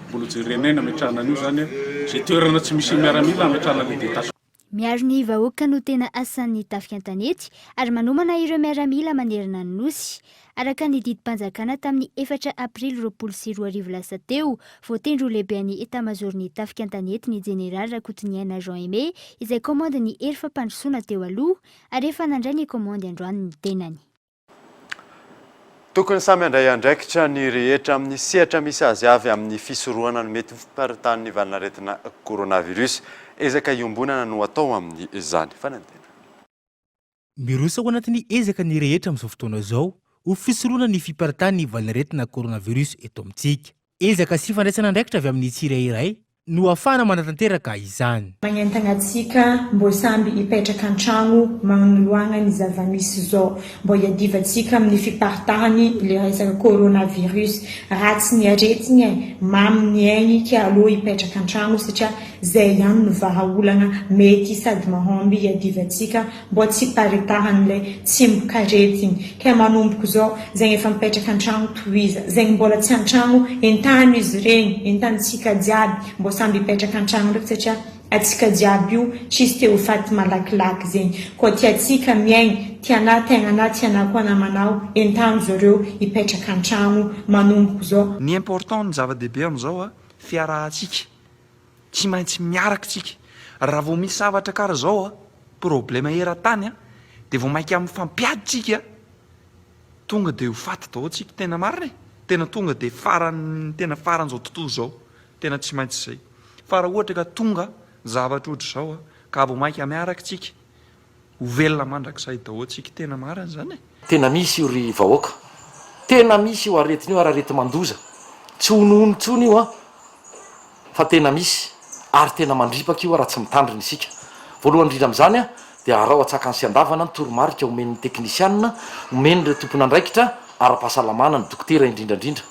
mbola jerenay nametrahana an'io zany zay toerana tsy misy miaramila ametrahana le détachement. Miaro ny vahoaka no tena asan'ny tafika Antanety ary manomana ireo miaramila manerana ny nosy. Araka ny didim-panjakana tamin'ny 4 Avril 2024 lasa teo, voatendro lehibean'ny état-major ny tafika Antanety ny général Rakotiniaina Jean-Aimé izay komandy ny hery fampandrosoana teo aloha ary efa nandray ny komandy androany ny tenany. Tokony samy andray andraikitra ny rehetra amin'ny sehatra misy azy avy amin'ny fisorohana no mety fiparitahan'ny valinaretina coronavirus ezaka iombonana no atao amin'ny izany fanantena. Mirosa ao anatin'ny ezaka ny rehetra amin'izao fotoana izao ho fisorohana ny fiparitahan'ny valinaretina coronavirus eto amintsika. Ezaka sy fandraisana andraikitra avy amin'ny tsirairay no afana manatanteraka izany. Magnentana antsika mbo samby hipetraka an-tragno magnoloana ny zava-misy zao mbo hiadivantsika amin'ny fiparitahany le resaka coronavirus ratsy ny aretiny mamy ny aigny ka aloha hipetraka an-tragno satria zay ihany no vahaolana mety sady mahomby hiadivantsika mbo tsy hiparitahany le tsy mikaretiny ka manomboko zao zay efa mipetraka an-tragno toiza zay mbola tsy an-tragno entany izy regny entanitsika jiaby mbo samby hipetraka an-tragno ndraiky satria atsika jiaby io tsisy te ho faty malakilaky zegny koa tiatsika miaigny tiana tegnana tiana koa namanao entany zareo hipetraka an-tragno manomboko zao. Ny important ny zava-dehibe amin'izao fiarahantsika tsy maintsy miaraka tsika raha vao misy zavatra karaha zao problema eran-tany dia vao mainka amin'ny fampiaditsika tonga dia ho faty daholo tsika tena marina tena tonga dia tena faran'izao tontolo zao tena tsy maintsy izay fa raha ohatra ka tonga zavatra ohatra zao ka vao mainka miaraka tsika ho velona mandrakizay daholo tsika tena marina zany tena misy io ry vahoaka tena misy io aretiny io ararety mandoza tsy honohonontsony io a fa tena misy ary tena mandripaka io raha tsy mitandriny isika voalohany indrindra am'izany a dia arao atsaka ny sy andavana ny toromarika omen'ny teknisianina omeny re tompona andraikitra ara-pahasalamana ny dokotera indrindrandrindra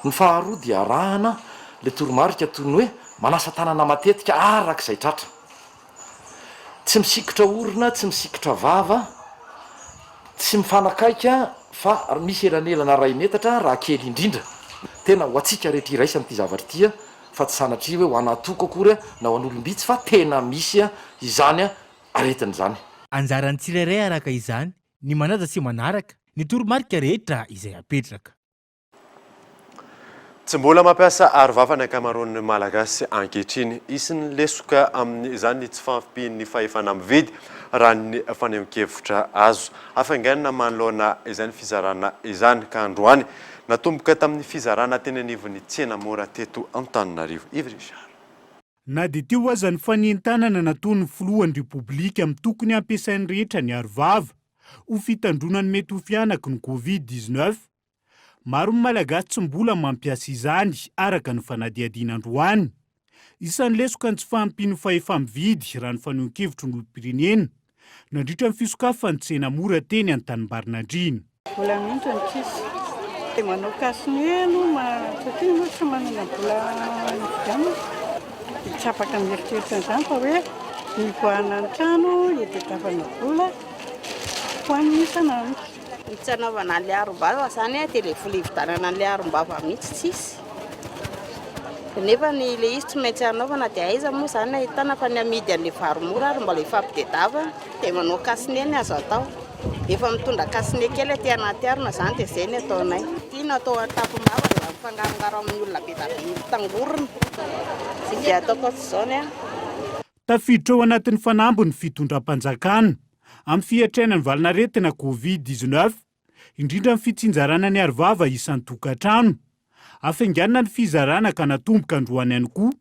ny faharoa dia arahana le toromarika toy ny hoe manasa tanana matetika arak'izay tratra tsy misikotra orona tsy misikotra vava tsy mifanakaika fa misy elanelana ray metatra raha kely indrindra tena ho atsika rehetra iraisanyity zavatra tya fa tsy sanatria hoe ho anatoko akory na ho an'olombitsy fa tena misy a izany a aretin' izany anjarany tsirairay araka izany ny manaja sy manaraka ny toromarika rehetra izay apetraka tsy mbola mampiasa arovava ny akamaroan'ny malagasy ankehitriny isyny lesoka amin'izany tsy fampiany fahefana mividy raha ny fanehonkevitra azo afanganina manoloana izany fizarana izany ka androany natomboka tamin'ny fizarana teny anivon'ny tsena mora teto Antananarivo. na dia teo aza ny fanientanana nataon'ny filohan'ny repoblika amin'ny tokony ampiasainy rehetra ny arovava ho fitandronany mety ho fianako ny Covid-19 maro ny malagasy tsy mbola mampiasa izany araka ny fanadihadiana androany isan'ny lesoka ny tsy fahampiany fahefa-mividy raha ny fanehonkevitry ny olom-pirenena nandritra ny fisokafany tsena mora teny an-tanimbarinan-driny vola minitra ny tsisy dia manao kasinoeno satria moa tsy manana vola vidiana dia tsy afaka mieritreritra an'izany fa hoe nivoahana ny trano itetafana vola ho an'ny isanandro tsy anaovana an'ilay arom-bava zany dia ilay vola hividanana an'ilay arom-bava mihitsy tsisy nefa ny le izy tsy maintsy anaovana dia aiza moa zany ahitana fa ny amidy an'ilay varomora ary mbola ifampidedava dia manao kasine ny azo atao efa mitondra kasine kely aty anaty arina zany dia izay ny ataonay tiana atao atapombava dia mifangarongaro amin'ny olona be tangorona dia ataoko tsy izao ny tafiditra ao anatin'ny fanambo ny fitondram-panjakana amin'ny fiatrainany valinaretina Covid-19 indrindra ny fitsinjarana ny arovava isan'ny tokantrano afainganina ny fizarana ka natomboka androany ihany koa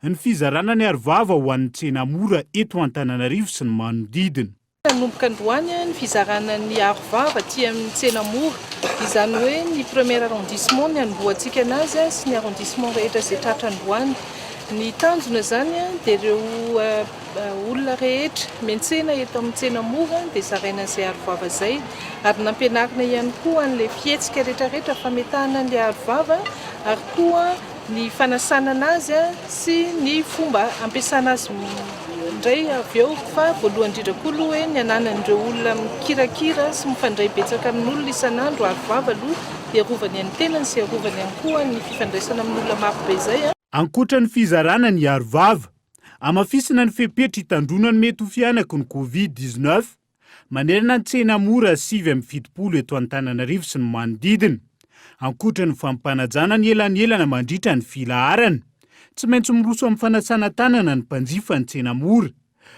ny fizarana ny arovava ho an'ny tsena mora eto Antananarivo sy ny manodidina nanomboka androany ny fizarana ny arovava ty amin'ny tsena mora izany hoe ny premier arrondissement ny anomboantsika anazy sy ny arrondissement rehetra izay tratra androany ny tanjona zany dia ireo olona rehetra mentsena eto amin'ny tsena mora dia zaraina izay arovava izay ary nampianarina ihany koa an'ilay fihetsika rehetrarehetra fametahana an'ilay arovava ary koa ny fanasana anazy sy ny fomba ampiasana azy indray avy eo fa voalohany indrindra koa aloha hoe ny ananan'ireo olona mikirakira sy mifandray betsaka amin'olona isan'andro arovava aloha iarovany an'ny tenany sy iarovany ihany koa ny fifandraisana amin'olona marobe izay ankoatra ny fizarana ny arovava amafisina ny fepetra hitandronany mety ho fianako ny Covid-19 manerana ny tsena mora 7.70 eto Antananarivo sy ny manodidina ankoatra ny fampanajana ny elanelana mandritra ny filaharana tsy maintsy miroso amin'ny fanasana tanana ny mpanjifa ny tsena mora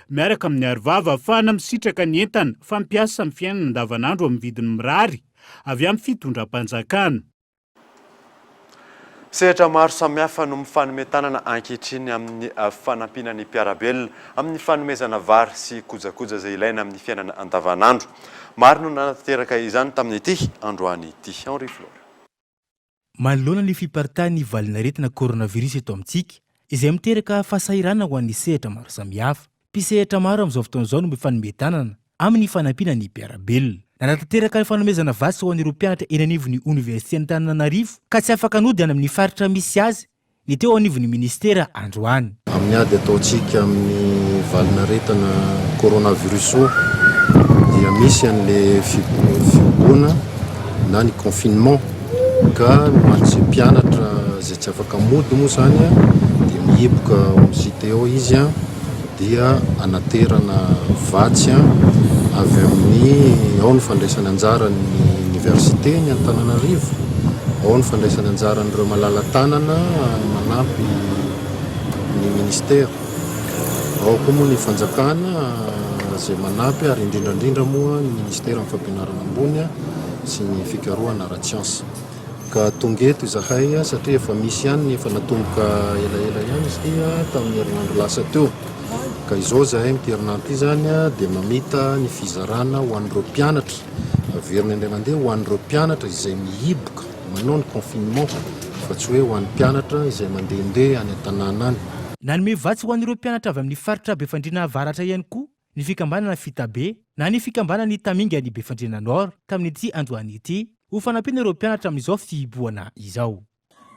miaraka amin'ny arovava ahafahana misitraka ny entana fampiasa amin'ny fiainana andavanandro amin'ny vidiny mirary avy amin'ny fitondram-panjakana sehatra maro samihafa no mifanometanana ankehitriny amin'ny fanampinany mpiarabelona amin'ny fanomezana vary sy kojakoja izay ilaina amin'ny fiainana andavanandro maro no nanateraka izany tamin'ity androany ity Henri Flora manoloana ny fiparitahan'ny valinaretina coronavirus eto amintsika izay miteraka fasahirana ho an'ny sehatra maro samihafa mpisehatra maro amin'izao fotoan'izao no mifanometanana amin'ny fanampinany mpiarabelona nanatanteraka ny fanomezana vasy ho an'ireo mpianatra eny anivon'ny Université Antananarivo ka tsy afaka nody any amin'ny faritra misy azy ny teo anivon'ny ministera androany amin'ny ady ataontsika amin'ny valinaretina coronavirus dia misy an'le fiboana na ny confinement ka mantsy mpianatra zay tsy afaka mody moa zany dia mihiboka amin'ny cité ao izy dia anaterana vatsy avy amin'ny ao ny fandraisana anjara ny université ny Antananarivo ao ny fandraisana anjara n'ireo malala tanana manampy ny ministera ao koa moa ny fanjakana zay manampy ary indrindrandrindra moa ny ministera amin'ny fampianarana ambony sy ny fikarohana ara-tsiansa ka tonga eto izahay satria efa misy ihany efa natomboka elaela ihany izy dia tamin'ny herinandro lasa teo ka izao zahay mity herinandro ity zany dia mamita ny fizarana ho an'ireo mpianatra averina indray mandeha ho an'ireo mpianatra izay mihiboka manao ny confinement fa tsy hoe ho an'ny mpianatra izay mandehandeha any an-tanàna any. Nanome vatsy ho an'ireo mpianatra avy amin'ny faritra Befandriana avaratra ihany koa ny fikambanana Fitabe na ny fikambanana ny Taminga ny Befandriana Nord tamin'ity androany ity ho fanampiana ireo mpianatra amin'izao fihiboana izao.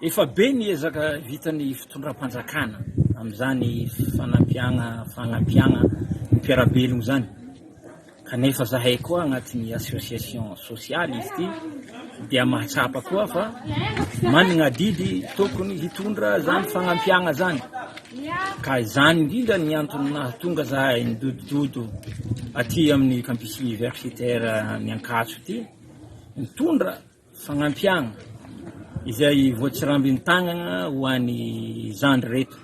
Efa be ny ezaka vitan'ny fitondram-panjakana amin'izany fanampiana ny mpiarabelogno zany. Kanefa zahay koa agnatin'ny association sociale izy ty dia mahatsapa koa fa manana didy tokony hitondra zany fanampiana zany. Ka zany indrindra ny antony nahatonga zahay nidodododo aty amin'ny campus universitaire ny Ankatso ty mitondra fanampiana izay voatsirambin'ny tagnana ho an'ny zandry reto.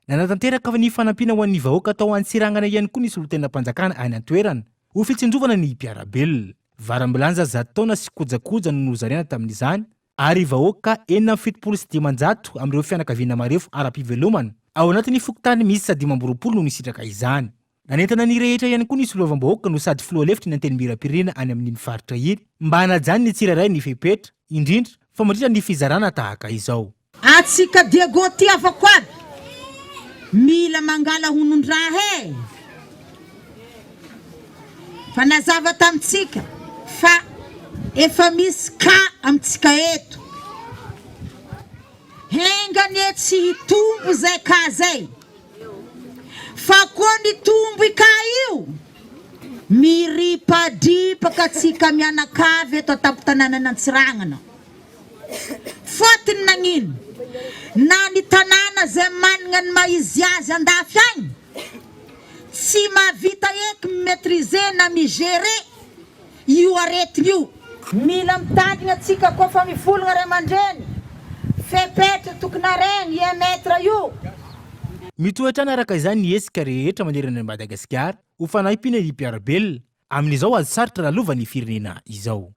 Nanatanteraka fa ny fanampiana ho an'ny vahoaka atao Antsirangana ihany koa ny solotenam-panjakana any an-toerana ho fitsindrovana ny mpiarabelona. Varambilanja 100 taona sy kojakoja no nozariana tamin'izany ary vahoaka 770 amin'ireo fianakaviana marefo ara-pivelomana ao anatin'ny fokotany misy 520 no nisitraka izany. Nanentana ny rehetra ihany koa ny solovam-bahoaka no sady filoha lefitry ny antenimieram-pirenena any amin'iny faritra iny mba hanajany ny tsirairay ny fepetra indrindra fa mandritra ny fizarana tahaka izao. Atsika Diego ty afako aby mila mangala honondraha fa nazava tamitsika fa efa misy ka amitsika eto hengany tsy hitombo zay ka zay fa koa ny tombo ka io miripadripaka atsika mianakavy eto atapon-tanàna Antsirangana fotony nagnino na ny tanàna zay manana ny maizy azy andafy agny tsy mahavita eky mimaîtriser na migérer io aretina io. Mila mitandrina atsika koa fa mivolagna ray aman-dreny fepetra tokony regny metra io. Mitoetrana araka izany ny hesika rehetra manerana an'i Madagasikara ho fanampiana ny mpiarabelona amin'izao azo sarotra lalovan'ny firenena izao.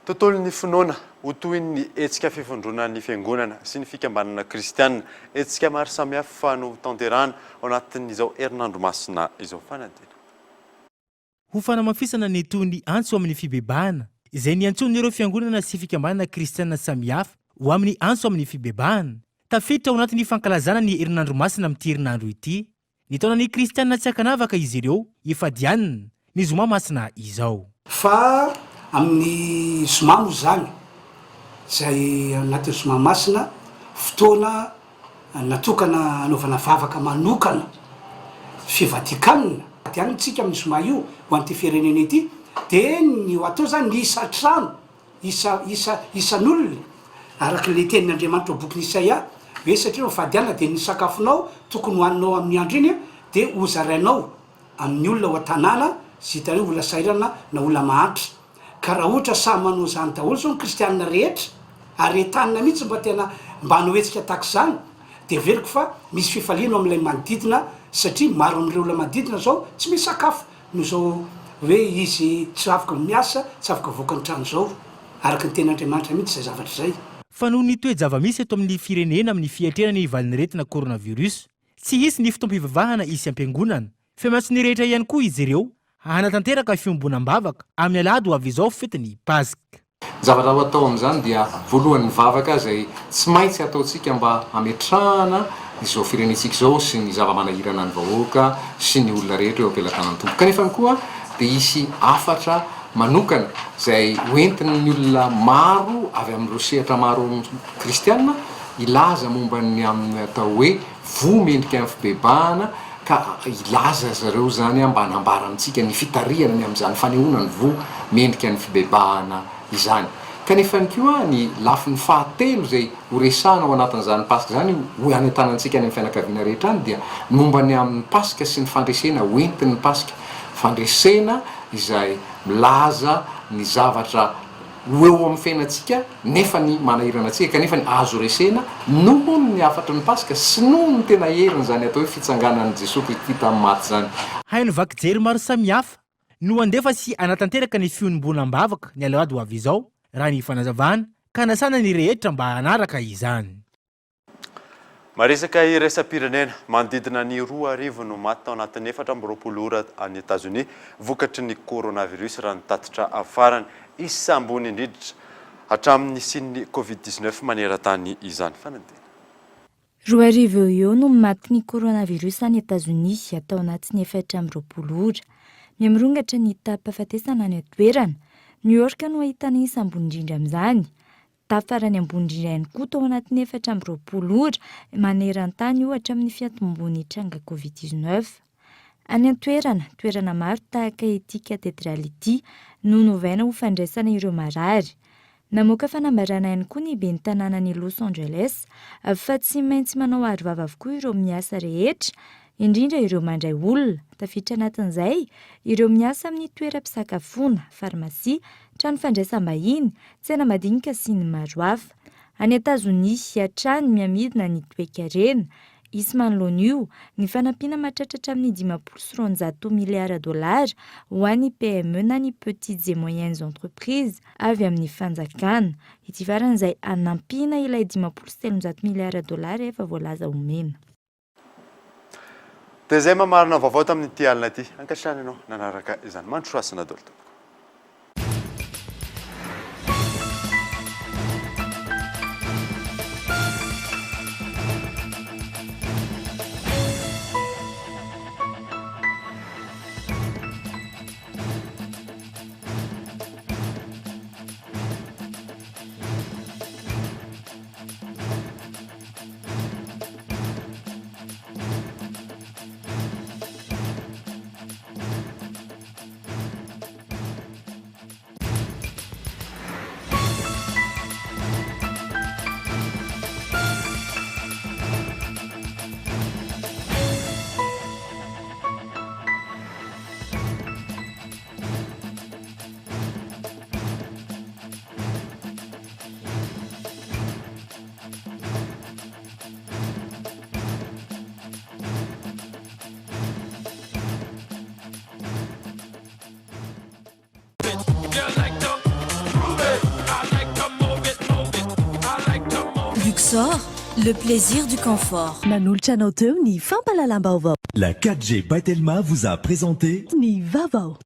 Tontolon'ny finoana ho toy ny hetsika fifondronan'ny fiangonana sy ny fikambanana kristianina hetsika maro samihafa no tanterahana ao anatin'izao herinandro masina izao fanadina. Ho fanamafisana ny tony antso amin'ny fibebahana izay niantson'ireo fiangonana sy fikambanana kristianina samihafa ho amin'ny antso amin'ny fibebahana tafiditra ao anatin'ny fankalazana ny herinandro masina amin'ity herinandro ity ny taonan'ny kristianina tsy akanavaka izy ireo ifadianina ny zoma masina izao. Fa amin'ny zoma moa zany zay anatin'ny zoma masina fotoana natokana anaovana vavaka manokana fivadikanina diany tsika amin'ny zoma io ho an'ity firenena ity dia ny atao zany ny isa trano isan'olona araka le tenin'Andriamanitra ao bokin'ny Isaia hoe satria vadiana dia ny sakafonao tokony hoaninao amin'ny andro iny dia hozarainao amin'ny olona ho an-tanàna sy hitany olona sairana na olona mahantra. Ka raha ohatra samy manao zany daholo zao ny kristianina rehetra ary entanina mihitsy mba hanohetsika tahaka izany dia veliko fa misy fifaliana amin'ilay manodidina satria maro amin'ireo olona manodidina zao tsy misy sakafo no zao hoe izy tsy afaka miasa tsy afaka voaka ny trano zao araka ny ten'Andriamanitra mihitsy zay zavatra zay. Fa noho ny toe-java-misy eto amin'ny firenena amin'ny fiatrehana ny valin'aretina coronavirus tsy hisy ny fotoam-pivavahana isy am-piangonana fa maintsy ny rehetra ihany koa izy ireo hanatanteraka fiombonam-bavaka amin'ny alahady ho avy izao fetiny Pasika. Zavatra ho atao amin'izany dia voalohany vavaka zay tsy maintsy ataontsika mba hametrahana izao firenentsika izao sy ny zava-manahirana ny vahoaka sy ny olona rehetra eo am-pelatanan'ny tompo. Kanefa koa dia hisy afatra manokana zay hoentin'ny olona maro avy amin'ireo sehatra maro kristianina ilaza momba ny amin'ny atao hoe mendrika amin'ny fibebahana ka ilaza zareo zany mba hanambara amintsika ny fitarihana ny amin'izany fanehoana ny mendrika ny fibebahana izany. Kanefa koa ny lafin'ny fahatelo zay horesahana ao anatin'izany Pasika zany ho anentanantsika any amin'ny fianakaviana rehetra any dia momba ny amin'ny Pasika sy ny fandresena hoentin'ny Pasika fandresena izay milaza ny zavatra ho eo amin'ny fiainantsika nefa ny manahirana antsika kanefa ny azo resena noho ny afatra ny Pasika sy noho ny tena heriny zany atao hoe fitsanganan'i Jesosy Kristy tamin'ny maty zany. Haino vakijery maro samihafa no andefa sy anatanteraka ny fionim-bonam-bavaka ny alahady ho avy izao raha ny fanazavana ka nasana ny rehetra mba hanaraka izany. maresaka iresa-pirenena manodidina ny 2 no maty tao anatin'ny 4 ora any États-Unis vokatry ny coronavirus raha nitatitra afarany isambony indrindra hatramin'ny sin'ny Covid-19 maneran-tany izany fanadina. 2 eo no maty ny coronavirus any États-Unis atao anatin'ny 4 ora. Miamrongatra ny tapafatesana any atoerana. New York no ahitana isambony indrindra amin'izany. Tafarany ambony indrindra ihany koa tao anatin'ny 4 ora maneran-tany ohatra amin'ny fiatombony tranga Covid-19. Any an-toerana, toerana maro tahaka ity katedraly ity no novaina ho fandraisana ireo marary. Namoaka fanambarana ihany koa ny ben'ny tanànan'i Los Angeles fa tsy maintsy manao aro vava avokoa ireo miasa rehetra, indrindra ireo mandray olona. Tafiditra anatin'izay ireo miasa amin'ny toeram-pisakafoana, farmasia, trano fandraisam-bahiny, tsena madinika sy ny maro hafa. Any États-Unis hatrany miamidina ny toe-karena. Isy manoloana io ny fanampiana mahatratra amin'ny 500 miliara $, ho an'ny PME na ny petites et moyennes entreprises avy amin'ny fanjakana. Ity faran'izay anampiana ilay 500 miliara $, efa voalaza homena. Dia zay mamarina vaovao tamin'ity alina ity. Ankasitrana ianao nanaraka izany. Mandrosoasina daholo tompoko. Luxor, le plaisir du confort. Manolotra anao teo ny fampalalam-baovao. La 4G by Telma vous a présenté ny Vaovao.